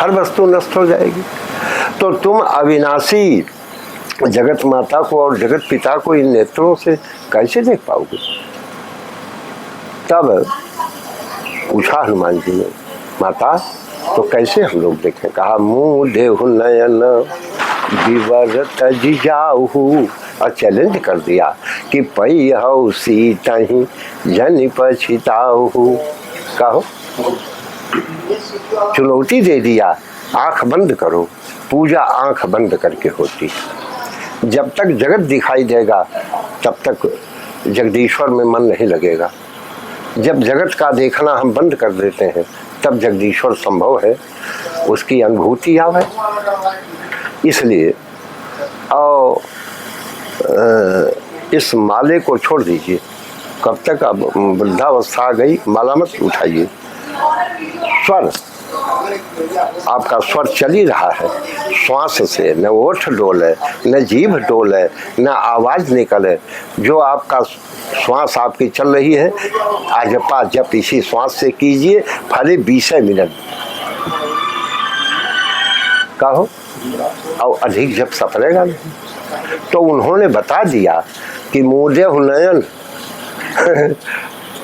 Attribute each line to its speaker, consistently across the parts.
Speaker 1: हर वस्तु नष्ट हो जाएगी। तो तुम अविनाशी जगत माता को और जगत पिता को इन नेत्रों से कैसे देख पाओगे? तब पूछा हनुमान जी ने, माता तो कैसे हम लोग देखें? कहा, मुँह देहु नयन विवरत जिजाऊ, और चैलेंज कर दिया कि पई हऊ सीता ही जन पछिताऊ। कहो, चुनौती दे दिया, आंख बंद करो। पूजा आंख बंद करके होती। जब तक जगत दिखाई देगा तब तक जगदीश्वर में मन नहीं लगेगा। जब जगत का देखना हम बंद कर देते हैं तब जगदीश्वर संभव है, उसकी अनुभूति आवे। इसलिए और इस माले को छोड़ दीजिए। कब तक? अब वृद्धावस्था आ गई, माला मत उठाइए। स्वर, आपका स्वर चल ही रहा है श्वास से, न ओठ डोले, न जीभ डोले, न आवाज निकले। जो आपका श्वास आपकी चल रही है, आजपा जप इसी श्वास से कीजिए, फले 20 मिनट। कहो, और अधिक जप सफलेगा नहीं। तो उन्होंने बता दिया कि मुदे हुनयन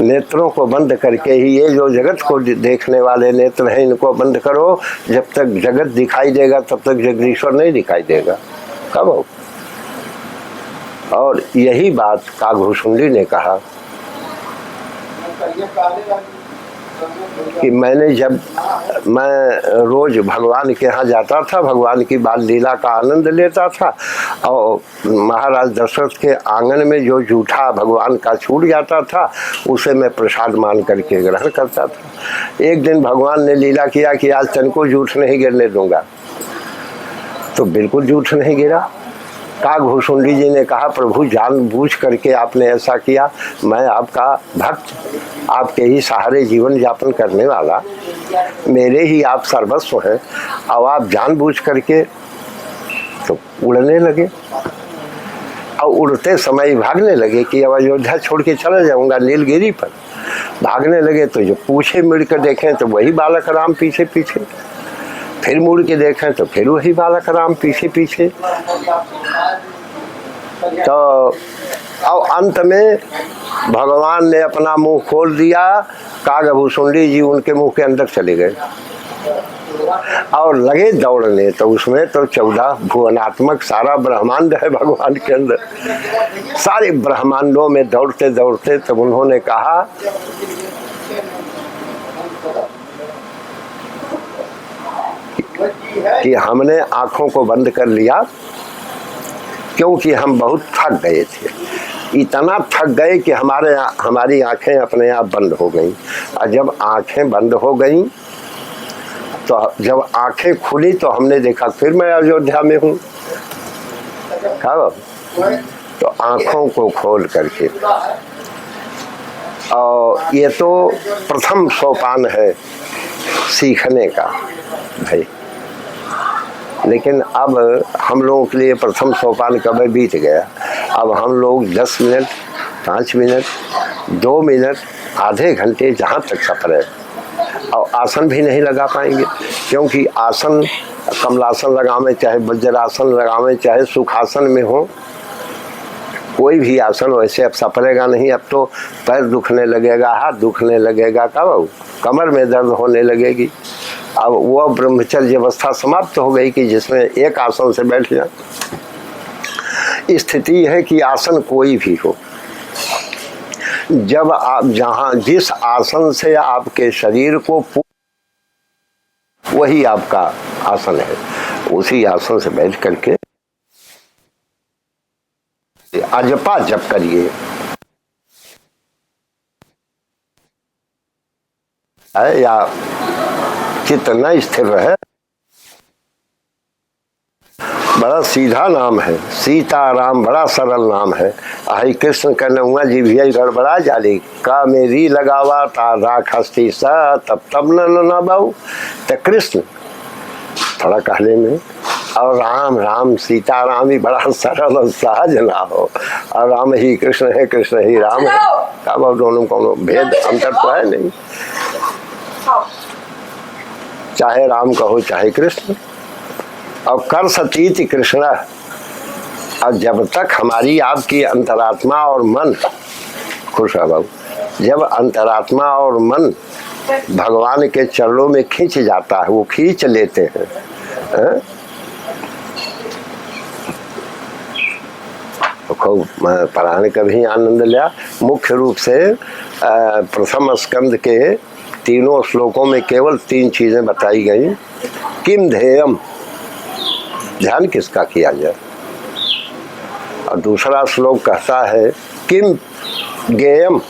Speaker 1: नेत्रों को बंद करके ही, ये जो जगत को देखने वाले नेत्र हैं इनको बंद करो। जब तक जगत दिखाई देगा तब तक जगदीश्वर नहीं दिखाई देगा। कब हो? और यही बात काघभूषुंडी ने कहा कि मैं रोज भगवान के यहाँ जाता था, भगवान की बाल लीला का आनंद लेता था, और महाराज दशरथ के आंगन में जो जूठा भगवान का छूट जाता था उसे मैं प्रसाद मान करके ग्रहण करता था। एक दिन भगवान ने लीला किया कि आज तन को जूठ नहीं गिरने दूंगा, तो बिल्कुल जूठ नहीं गिरा। काघभूषुंडी जी ने कहा, प्रभु जानबूझ करके आपने ऐसा किया, मैं आपका भक्त, आपके ही सहारे जीवन यापन करने वाला, मेरे ही आप सर्वस्व हैं, और आप जानबूझ करके तो उड़ने लगे। और उड़ते समय भागने लगे कि अब अयोध्या छोड़ के चला जाऊंगा नीलगिरी पर। भागने लगे तो जो पूछे मुड़ कर देखें तो वही बालक राम पीछे पीछे, फिर मुड़ के देखें तो फिर वही बालक राम पीछे पीछे। तो और अंत में भगवान ने अपना मुंह खोल दिया, काघभूषुंडी जी उनके मुंह के अंदर चले गए और लगे दौड़ने। तो उसमें तो 14 भुवनात्मक सारा ब्रह्मांड है भगवान के अंदर। सारे ब्रह्मांडों में दौड़ते दौड़ते तब उन्होंने कहा कि हमने आंखों को बंद कर लिया क्योंकि हम बहुत थक गए थे। इतना थक गए कि हमारी आंखें अपने आप बंद हो गईं। और जब आंखें बंद हो गईं तो जब आंखें खुली तो हमने देखा फिर मैं अयोध्या में हूँ। तो आंखों को खोल करके, और ये तो प्रथम सोपान है सीखने का भाई। लेकिन अब हम लोगों के लिए प्रथम सोपान कब बीत गया। अब हम लोग 10 मिनट, 5 मिनट, 2 मिनट, आधे घंटे जहाँ तक सफर है, और आसन भी नहीं लगा पाएंगे क्योंकि आसन कमलासन लगावें, चाहे वज्रासन लगावें, चाहे सुखासन में हो, कोई भी आसन वैसे अब सफरेगा नहीं। अब तो पैर दुखने लगेगा, हाथ दुखने लगेगा, कब कमर में दर्द होने लगेगी। अब वो ब्रह्मचर्य अवस्था समाप्त हो गई कि जिसमें एक आसन से बैठ जाए। स्थिति है कि आसन कोई भी हो, जब आप जिस आसन से आपके शरीर को, वही आपका आसन है, उसी आसन से बैठ करके अजपा जप करिए। या चित्त न स्थिर है। बड़ा सीधा नाम है सीताराम, बड़ा सरल नाम है। हरि कृष्ण कन्हैया जी भी गड़बड़ा जाली का मेरी लगावा ता राख हस्ती सा तब न बाऊ। तो कृष्ण थोड़ा कहने में, और राम राम सीताराम ही बड़ा सरल और सहज ना हो, और राम ही कृष्ण है, कृष्ण ही राम है। अब दोनों को भेद अंतर तो है नहीं। चाहे राम कहो चाहे कृष्ण, और कर सतीति कृष्ण। और जब तक हमारी आपकी अंतरात्मा और मन खुश है बाबू, जब अंतरात्मा और मन भगवान के चरणों में खींच जाता है, वो खींच लेते हैं, है? तो खूब पढ़ाने का भी आनंद लिया। मुख्य रूप से प्रथम स्कंद के तीनों श्लोकों में केवल 3 चीजें बताई गई। किम ध्येयम, ध्यान किसका किया जाए, और दूसरा श्लोक कहता है किम गेयम,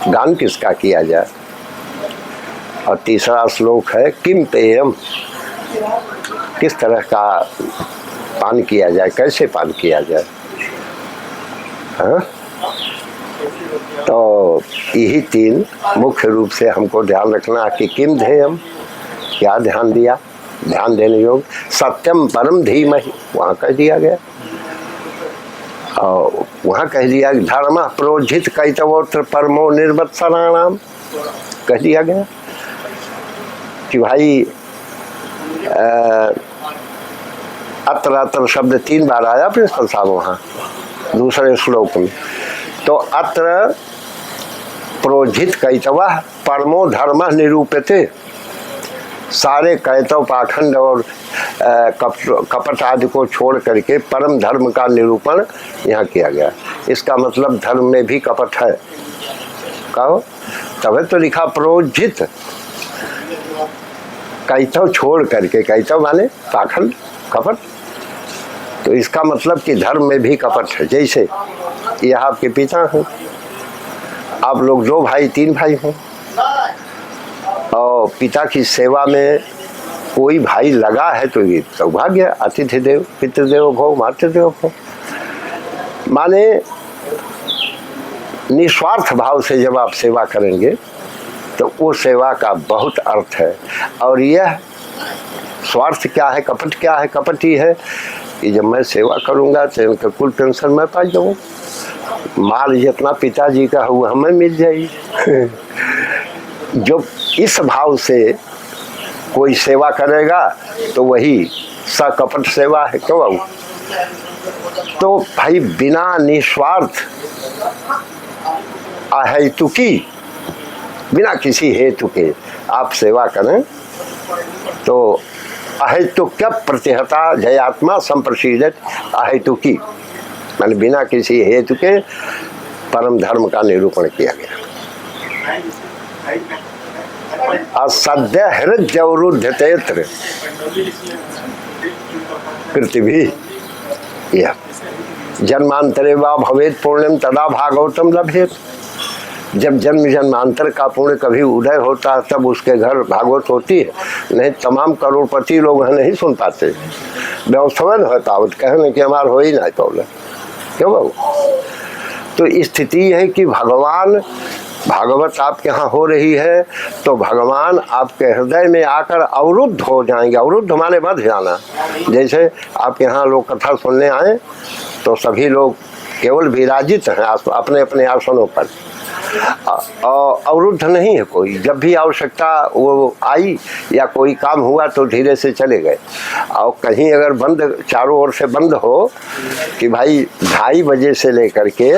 Speaker 1: गान किसका किया जाए, और तीसरा श्लोक है किम पेयम, किस तरह का पान किया जाए, कैसे पान किया जाए। हाँ? तो यही 3 मुख्य रूप से हमको ध्यान रखना कि किम ध्येयम, क्या ध्यान दिया, ध्यान देने योग। सत्यम परम धीमहि, वहाँ कह दिया गया, और वहाँ कह दिया धर्म प्रोजित कैतवोत्र परमो निर्वत्सराणाम, कह दिया गया कि भाई अत्र अत्र शब्द 3 बार आया प्रिंसिपल साहब वहाँ दूसरे श्लोक में। तो अत्र प्रोजित कैतव परमो धर्म निरूपते, सारे कैतव पाखंड और कपट आदि को छोड़ करके परम धर्म का निरूपण यहाँ किया गया। इसका मतलब धर्म में भी कपट है, कहो तभी तो लिखा प्रोजित, कैतव छोड़ करके, कैतव माने पाखंड कपट, तो इसका मतलब कि धर्म में भी कपट है। जैसे यह आपके पिता हैं, आप लोग 2 भाई 3 भाई हैं, और पिता की सेवा में कोई भाई लगा है तो ये सौभाग्य, अतिथि देव पितृदेव भव मातृदेव भव, माने निस्वार्थ भाव से जब आप सेवा करेंगे तो वो सेवा का बहुत अर्थ है। और यह स्वार्थ क्या है, कपट क्या है, कपट ही है कि जब मैं सेवा करूंगा तो इनका कुल पेंशन मैं पा जाऊँ, माल जितना पिताजी का हुआ हमें मिल जाएगी। जो इस भाव से कोई सेवा करेगा तो वही सकपट सेवा है, क्यों बाबू। तो भाई बिना निस्वार्थ अहेतुकी, बिना किसी हेतु के आप सेवा करें तो अहेतुक्य प्रतिहता जयात्मा संप्रसिद्ध, अहेतुकी माने बिना किसी हेतु के परम धर्म का निरूपण किया गया। असद्य हृदय अवरुद्धतेत्र पृथ्वी, यह जन्मांतरे वा भवेत पुण्यम तदा भागवतम लभेत। जब जन्म जन्मांतर का पुण्य कभी उदय होता है तब उसके घर भागवत होती है, नहीं तमाम करोड़पति लोग हैं नहीं सुन पाते। व्यवस्था न होता कहने कि हमारा हो ही नहीं पौला, क्यों बाबू। तो स्थिति है कि भगवान भागवत आपके यहाँ हो रही है तो भगवान आपके हृदय में आकर अवरुद्ध हो जाएंगे। अवरुद्ध माने मत जाना। जैसे आपके यहाँ लोग कथा सुनने आए तो सभी लोग केवल विराजित हैं अपने अपने आसनों पर, अवरुद्ध नहीं है कोई। जब भी आवश्यकता वो आई या कोई काम हुआ तो धीरे से चले गए। और कहीं अगर बंद, चारों ओर से बंद हो कि भाई 2:30 बजे से लेकर के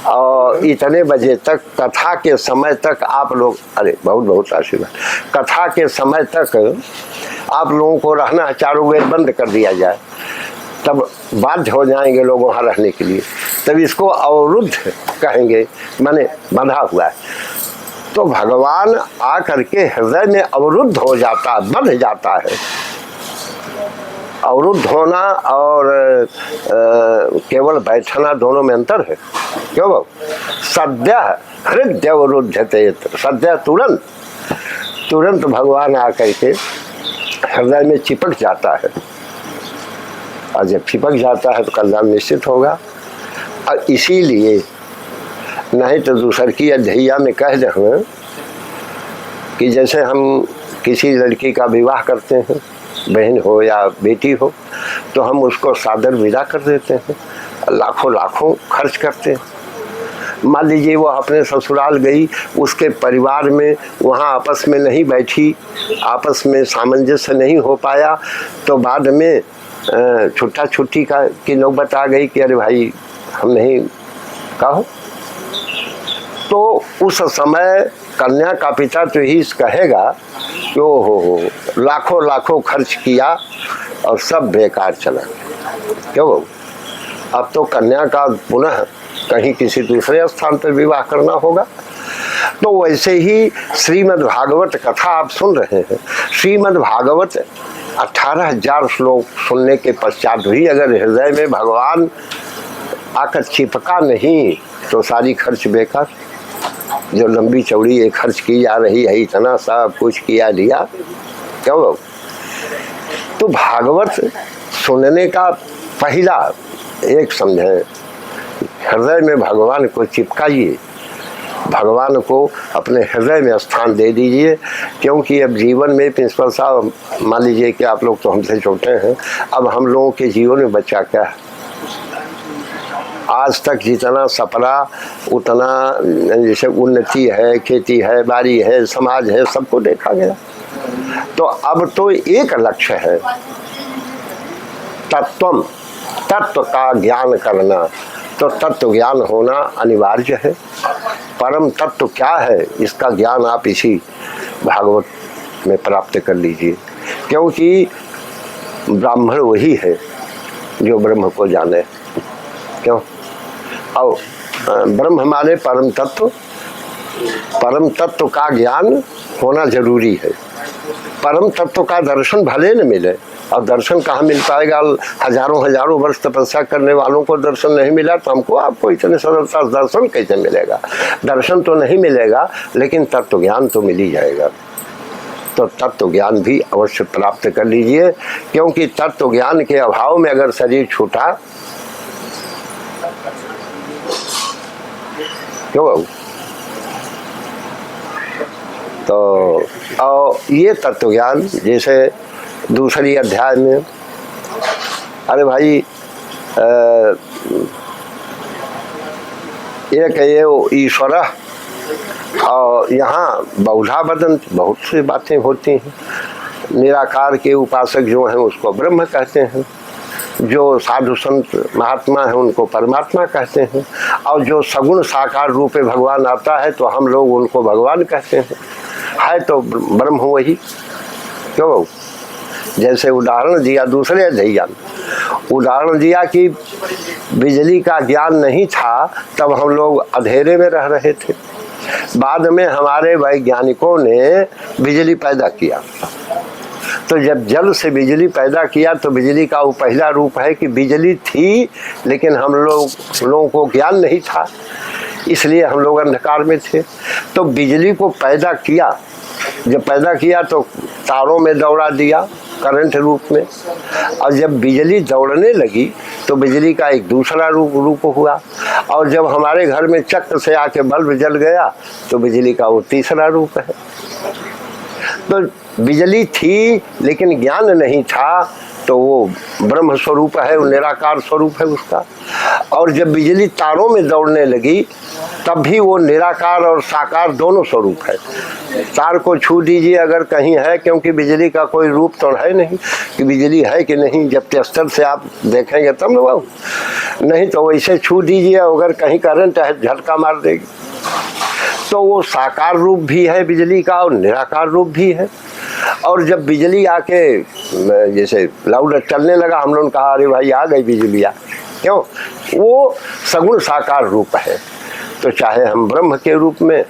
Speaker 1: और इतने बजे तक कथा के समय तक आप लोग, अरे बहुत बहुत आशीर्वाद, कथा के समय तक आप लोगों को रहना है, चारों गेट बंद कर दिया जाए तब बाध्य हो जाएंगे लोग वहाँ रहने के लिए, तब इसको अवरुद्ध कहेंगे, माने बंधा हुआ है। तो भगवान आ करके हृदय में अवरुद्ध हो जाता है, बंध जाता है। अवरुद्ध होना और केवल बैठना दोनों में अंतर है, क्यों बाबू। सद्य हृदय अवरुद्धते, सद्य तुरंत तुरंत भगवान आ करके हृदय में चिपक जाता है, और जब चिपक जाता है तो कल्याण निश्चित होगा। और इसीलिए नहीं तो दूसर की अध्यय्या में कह दें कि जैसे हम किसी लड़की का विवाह करते हैं, बहन हो या बेटी हो, तो हम उसको सादर विदा कर देते हैं, लाखों लाखों खर्च करते हैं। मान लीजिए वो अपने ससुराल गई, उसके परिवार में वहाँ आपस में नहीं बैठी, आपस में सामंजस्य नहीं हो पाया, तो बाद में छुट्टा छुट्टी की नौबत आ गई कि अरे भाई हम नहीं कहो, तो उस समय कन्या का पिता तो ही कहेगा कि ओ हो लाखों लाखों खर्च किया और सब बेकार चला। क्यों? अब तो कन्या का पुनः कहीं किसी दूसरे स्थान पर विवाह करना होगा। तो वैसे ही श्रीमद् भागवत कथा आप सुन रहे हैं। श्रीमद् भागवत 18,000 श्लोक सुनने के पश्चात भी अगर हृदय में भगवान आकर चिपका नहीं तो सारी खर्च बेकार। जो लंबी चौड़ी ये खर्च की जा रही है, इतना सब कुछ किया दिया। क्यों? तो भागवत सुनने का पहला एक समझे, हृदय में भगवान को चिपकाइए, भगवान को अपने हृदय में स्थान दे दीजिए। क्योंकि अब जीवन में प्रिंसिपल साहब मान लीजिए कि आप लोग तो हमसे छोटे हैं, अब हम लोगों के जीवन में बचा क्या है? आज तक जितना सपना उतना जैसे उन्नति है, खेती है, बाड़ी है, समाज है, सबको देखा गया। तो अब तो एक लक्ष्य है, तत्व का ज्ञान करना। तो तत्व ज्ञान होना अनिवार्य है। परम तत्व क्या है इसका ज्ञान आप इसी भागवत में प्राप्त कर लीजिए। क्योंकि ब्राह्मण वही है जो ब्रह्म को जाने। क्यों? और ब्रह्म हमारे परम तत्व का ज्ञान होना जरूरी है। परम तत्व का दर्शन भले न मिले, और दर्शन कहाँ मिल पाएगा? हजारों वर्ष तपस्या करने वालों को दर्शन नहीं मिला तो हमको आपको इतने सरलता दर्शन कैसे मिलेगा? दर्शन तो नहीं मिलेगा, लेकिन तत्व ज्ञान तो मिल ही जाएगा। तो तत्व ज्ञान भी अवश्य प्राप्त कर लीजिए। क्योंकि तत्व ज्ञान के अभाव में अगर शरीर छूटा, क्यों? तो और ये तत्व ज्ञान जैसे दूसरी अध्याय में, अरे भाई एक ये ईश्वर, और यहाँ बहुधा बदन बहुत सी बातें होती हैं। निराकार के उपासक जो हैं उसको ब्रह्म कहते हैं, जो साधु संत महात्मा हैं उनको परमात्मा कहते हैं, और जो सगुण साकार रूप में भगवान आता है तो हम लोग उनको भगवान कहते हैं। है तो ब्रह्म वही। क्यों? जैसे उदाहरण दिया दूसरे अध्याय, उदाहरण दिया कि बिजली का ज्ञान नहीं था तब हम लोग अंधेरे में रह रहे थे। बाद में हमारे वैज्ञानिकों ने बिजली पैदा किया। तो जब जल से बिजली पैदा किया तो बिजली का वो पहला रूप है कि बिजली थी, लेकिन हम लोगों को ज्ञान नहीं था, इसलिए हम लोग अंधकार में थे। तो बिजली को पैदा किया, जब पैदा किया तो तारों में दौड़ा दिया करंट रूप में, और जब बिजली दौड़ने लगी तो बिजली का एक दूसरा रूप हुआ, और जब हमारे घर में चक्र से आके बल्ब जल गया तो बिजली का वो तीसरा रूप है। तो बिजली थी लेकिन ज्ञान नहीं था, तो वो ब्रह्म स्वरूप है, वो निराकार स्वरूप है उसका। और जब बिजली तारों में दौड़ने लगी तब भी वो निराकार और साकार दोनों स्वरूप है। तार को छू दीजिए अगर कहीं है, क्योंकि बिजली का कोई रूप तो है नहीं कि बिजली है कि नहीं, जब टेस्टर से आप देखेंगे तब ना बाबू, नहीं तो वैसे छू दीजिए, अगर कहीं करंट है झटका मार देगी। तो वो साकार रूप भी है बिजली का और निराकार रूप भी है। और जब बिजली आके जैसे लाउड चलने लगा, हम लोगों ने कहा अरे भाई आ गई बिजलियाँ। क्यों? वो सगुण साकार रूप है। तो चाहे हम ब्रह्म के रूप में,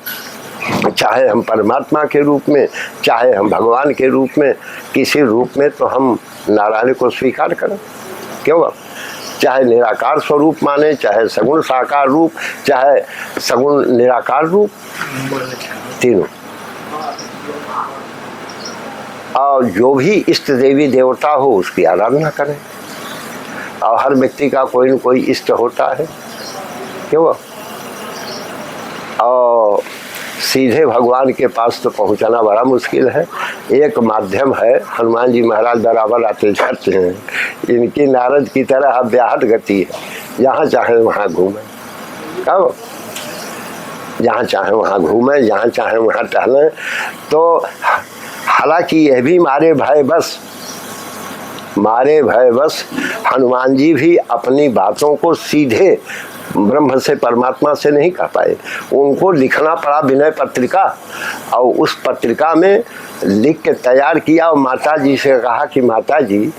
Speaker 1: चाहे हम परमात्मा के रूप में, चाहे हम भगवान के रूप में, किसी रूप में तो हम नारायण को स्वीकार करें। क्यों? चाहे निराकार स्वरूप माने, चाहे सगुण साकार रूप, चाहे सगुण निराकार रूप, तीनों। और जो भी इष्ट देवी देवता हो उसकी आराधना करें। और हर व्यक्ति का कोई न कोई इष्ट होता है। क्यों? और सीधे भगवान के पास तो पहुंचना बड़ा मुश्किल है। एक माध्यम है, हनुमान जी महाराज बराबर आते जाते हैं। इनकी नारद की तरह अव्याहत गति है, जहाँ चाहे वहाँ घूमें। कब जहाँ चाहे वहाँ घूमें, जहाँ चाहे वहाँ टहलें। तो हालांकि यह भी मारे भय बस हनुमान जी भी अपनी बातों को सीधे ब्रह्म से परमात्मा से नहीं कह पाए। उनको लिखना पड़ा विनय पत्रिका, और उस पत्रिका में लिख के तैयार किया और माता जी से कहा कि माता जी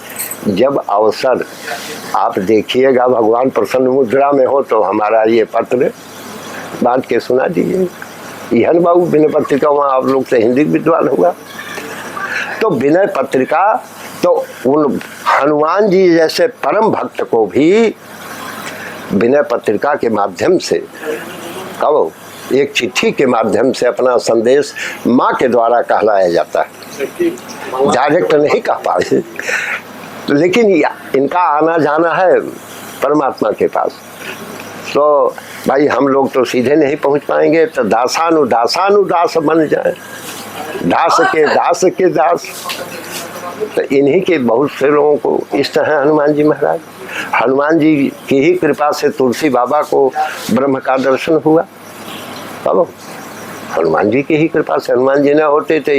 Speaker 1: जब अवसर आप देखिएगा, भगवान प्रसन्न मुद्रा में हो तो हमारा ये पत्र बांध के सुना दीजिए। यह बाबू विनय पत्रिका, वहाँ आप लोग से हिंदी विद्वान हुआ। तो विनय पत्रिका तो उन हनुमान जी जैसे परम भक्त को भी विनय पत्रिका के माध्यम से, कहो एक चिट्ठी के माध्यम से अपना संदेश माँ के द्वारा कहलाया जाता है, डायरेक्ट नहीं कह पाए। लेकिन इनका आना जाना है परमात्मा के पास, तो भाई हम लोग तो सीधे नहीं पहुंच पाएंगे, तो दासानुदास बन जाए, दास के दास। तो इन्हीं के बहुत से लोगों को इष्ट है हनुमान जी महाराज। हनुमान जी की ही कृपा से तुलसी बाबा को ब्रह्म का दर्शन हुआ। अब हनुमान जी की ही कृपा से, हनुमान जी न होते तो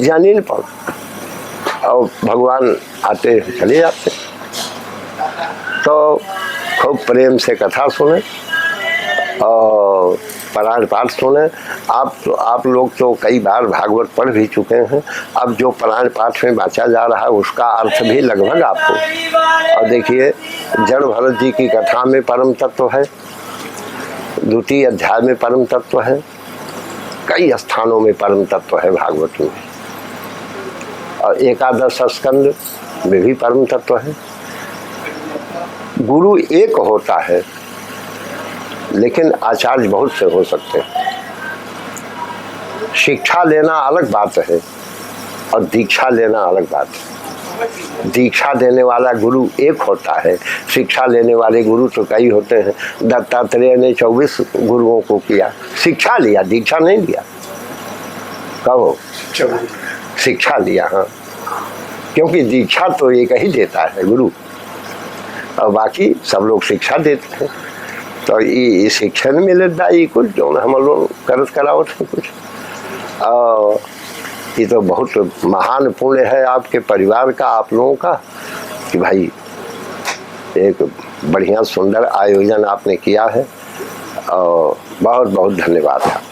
Speaker 1: जान ही नहीं पाते, और भगवान आते चले जाते। तो खूब प्रेम से कथा सुने और पारायण पाठ सुने। आप लोग तो कई बार भागवत पढ़ भी चुके हैं। अब जो पारायण पाठ में बाँचा जा रहा है उसका अर्थ भी लगभग आपको, और देखिए जड़ भरत जी की कथा में परम तत्व है, द्वितीय अध्याय में परम तत्व है, कई स्थानों में परम तत्व है भागवत में, और एकादश स्कंद में भी परम तत्व है। गुरु एक होता है लेकिन आचार्य बहुत से हो सकते हैं। शिक्षा लेना अलग बात है और दीक्षा लेना अलग बात है। दीक्षा देने वाला गुरु एक होता है, शिक्षा लेने वाले गुरु तो कई होते हैं। दत्तात्रेय ने 24 गुरुओं को किया, शिक्षा लिया, दीक्षा नहीं लिया। कहो शिक्षा लिया, हाँ, क्योंकि दीक्षा तो एक ही देता है गुरु, और बाकी सब लोग शिक्षा देते हैं। तो ये शिक्षा नहीं मिलता, ये कुछ जो हम लोग करत करावत है कुछ। ये तो बहुत महान पुण्य है आपके परिवार का, आप लोगों का, कि भाई एक बढ़िया सुंदर आयोजन आपने किया है, और बहुत बहुत धन्यवाद है।